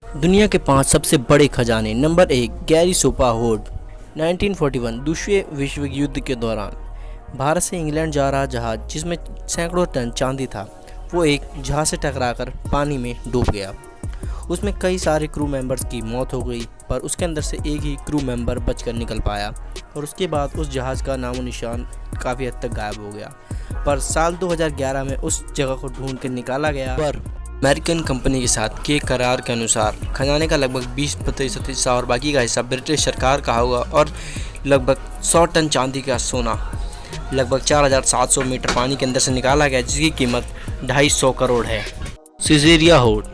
दुनिया के 5 सबसे बड़े खजाने। नंबर 1, गैरी सोपा होर्ड। 1941 दूसरे विश्व युद्ध के दौरान भारत से इंग्लैंड जा रहा जहाज, जिसमें सैकड़ों टन चांदी था, वो एक जहाज से टकराकर पानी में डूब गया। उसमें कई सारे क्रू मेंबर्स की मौत हो गई, पर उसके अंदर से एक ही क्रू मेंबर बचकर निकल पाया और उसके बाद उस जहाज़ का नामो निशान काफ़ी हद तक गायब हो गया। पर साल 2011 में उस जगह को ढूंढ कर निकाला गया, पर अमेरिकन कंपनी के साथ के करार के अनुसार खजाने का लगभग 20% हिस्सा और बाकी का हिस्सा ब्रिटिश सरकार का होगा और लगभग 100 टन चांदी का सोना लगभग 4700 मीटर पानी के अंदर से निकाला गया, जिसकी कीमत 250 करोड़ है। सिजेरिया होर्ड।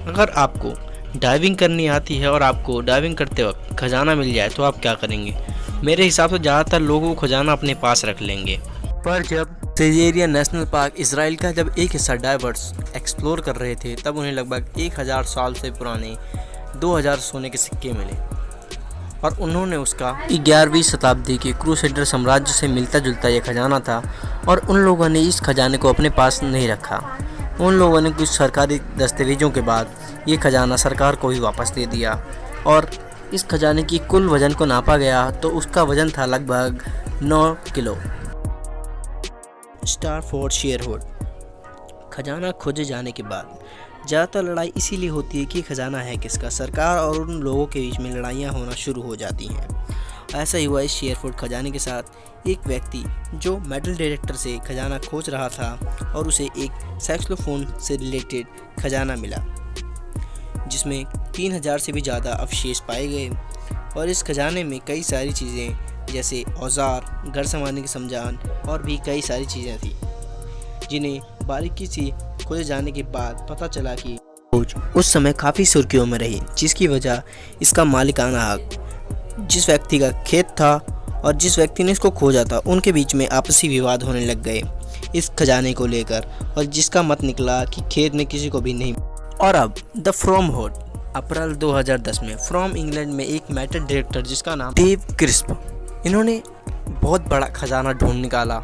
अगर आपको डाइविंग करनी आती है और आपको डाइविंग करते वक्त खजाना मिल जाए तो आप क्या करेंगे? मेरे हिसाब से ज़्यादातर लोगों को खजाना अपने पास रख लेंगे, पर जब सिजेरिया नेशनल पार्क इसराइल का जब एक हिस्सा डाइवर्स एक्सप्लोर कर रहे थे, तब उन्हें लगभग 1000 साल से पुराने 2000 सोने के सिक्के मिले और उन्होंने उसका 11वीं शताब्दी के क्रूसेडर साम्राज्य से मिलता जुलता यह खजाना था और उन लोगों ने इस खजाने को अपने पास नहीं रखा। उन लोगों ने कुछ सरकारी दस्तावेजों के बाद ये खजाना सरकार को ही वापस दे दिया और इस खजाने की कुल वजन को नापा गया तो उसका वजन था लगभग 9 किलो। स्टारफोर्ड शेयरहोल्ड। खजाना खोजे जाने के बाद ज़्यादातर लड़ाई इसीलिए होती है कि खजाना है किसका। सरकार और उन लोगों के बीच में लड़ाइयाँ होना शुरू हो जाती हैं। ऐसा ही हुआ इस शेयरफोर्ड खजाने के साथ। एक व्यक्ति जो मेटल डिटेक्टर से खजाना खोज रहा था और उसे एक सैक्सोफोन से रिलेटेड खजाना मिला, जिसमें 3000 से भी ज़्यादा अवशेष पाए गए और इस खजाने में कई सारी चीज़ें जैसे औजार, घर संभालने के सामान और भी कई सारी चीज़ें थी, जिन्हें बारीकी से खोजे जाने के बाद पता चला कि खोज उस समय काफ़ी सुर्खियों में रही, जिसकी वजह इसका मालिकाना हक जिस व्यक्ति का खेत था और जिस व्यक्ति ने इसको खोजा था, उनके बीच में आपसी विवाद होने लग गए इस खजाने को लेकर, और जिसका मत निकला कि खेत में किसी को भी नहीं। और अब द फ्रॉम होर्ड। अप्रैल 2010 में फ्रॉम इंग्लैंड में एक मेटल डिटेक्टर जिसका नाम डेव क्रिस्प, इन्होंने बहुत बड़ा खजाना ढूंढ निकाला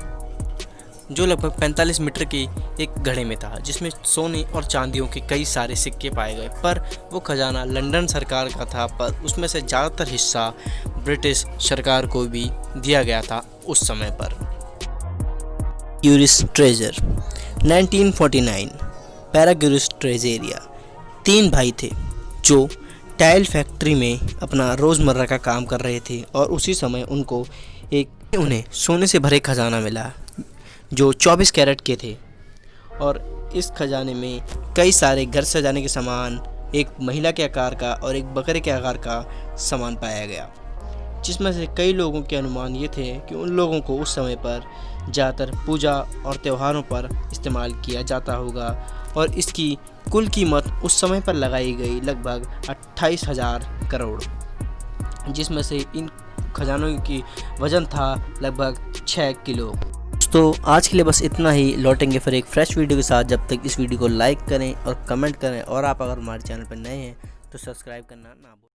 जो लगभग 45 मीटर के एक घड़े में था, जिसमें सोने और चांदियों के कई सारे सिक्के पाए गए। पर वो खजाना लंदन सरकार का था, पर उसमें से ज़्यादातर हिस्सा ब्रिटिश सरकार को भी दिया गया था उस समय पर। Curious treasure. 1949 पैराक्यूरियस ट्रेजेरिया। 3 भाई थे जो टाइल फैक्ट्री में अपना रोज़मर्रा का काम कर रहे थे और उसी समय उन्हें सोने से भरे खजाना मिला जो 24 कैरेट के थे और इस खजाने में कई सारे घर सजाने के सामान, एक महिला के आकार का और एक बकरे के आकार का सामान पाया गया, जिसमें से कई लोगों के अनुमान ये थे कि उन लोगों को उस समय पर ज़्यादातर पूजा और त्योहारों पर इस्तेमाल किया जाता होगा और इसकी कुल कीमत उस समय पर लगाई गई लगभग 28,000 करोड़, जिसमें से इन खजानों की वज़न था लगभग 6 किलो। तो आज के लिए बस इतना ही। लौटेंगे फिर एक फ्रेश वीडियो के साथ। जब तक इस वीडियो को लाइक करें और कमेंट करें और आप अगर हमारे चैनल पर नए हैं तो सब्सक्राइब करना ना भूलें।